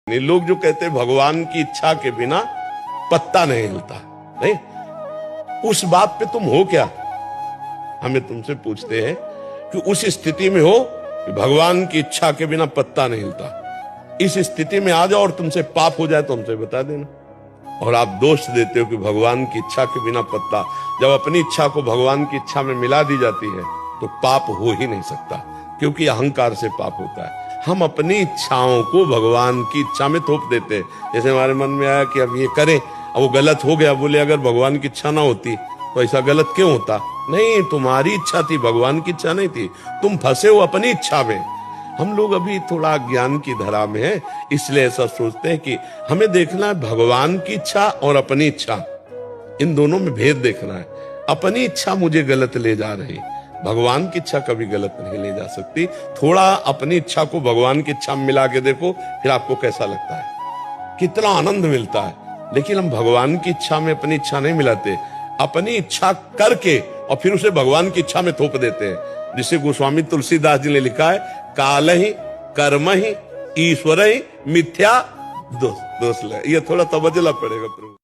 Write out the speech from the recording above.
नहीं, लोग जो कहते हैं भगवान की इच्छा के बिना पत्ता नहीं हिलता, नहीं, उस बात पे तुम हो क्या? हमें तुमसे पूछते हैं कि उस स्थिति में हो कि भगवान की इच्छा के बिना पत्ता नहीं हिलता। इस स्थिति में आ जाओ और तुमसे पाप हो जाए तो हमसे बता देना। और आप दोष देते हो कि भगवान की इच्छा के बिना पत्ता। जब अपनी इच्छा को भगवान की इच्छा में मिला दी जाती है तो पाप हो ही नहीं सकता, क्योंकि अहंकार से पाप होता है। हम अपनी इच्छाओं को भगवान की इच्छा में थोप देते हैं। जैसे हमारे मन में आया कि अब ये करें, अब वो गलत हो गया, बोले अगर भगवान की इच्छा ना होती तो ऐसा गलत क्यों होता? नहीं, तुम्हारी इच्छा थी, भगवान की इच्छा नहीं थी। तुम फंसे हो अपनी इच्छा में। हम लोग अभी थोड़ा ज्ञान की धारा में है, इसलिए ऐसा सोचते हैं कि हमें देखना है भगवान की इच्छा और अपनी इच्छा, इन दोनों में भेद देखना है। अपनी इच्छा मुझे गलत ले जा रही, भगवान की इच्छा कभी गलत नहीं ले जा सकती। थोड़ा अपनी इच्छा को भगवान की इच्छा में मिला के देखो, फिर आपको कैसा लगता है, कितना आनंद मिलता है। लेकिन हम भगवान की इच्छा में अपनी इच्छा नहीं मिलाते, अपनी इच्छा करके और फिर उसे भगवान की इच्छा में थोप देते हैं। जिसे गोस्वामी तुलसीदास जी ने लिखा है, काल ही कर्म ही ईश्वर ही मिथ्या दोष। ये थोड़ा तवज्जो पड़ेगा प्रभु।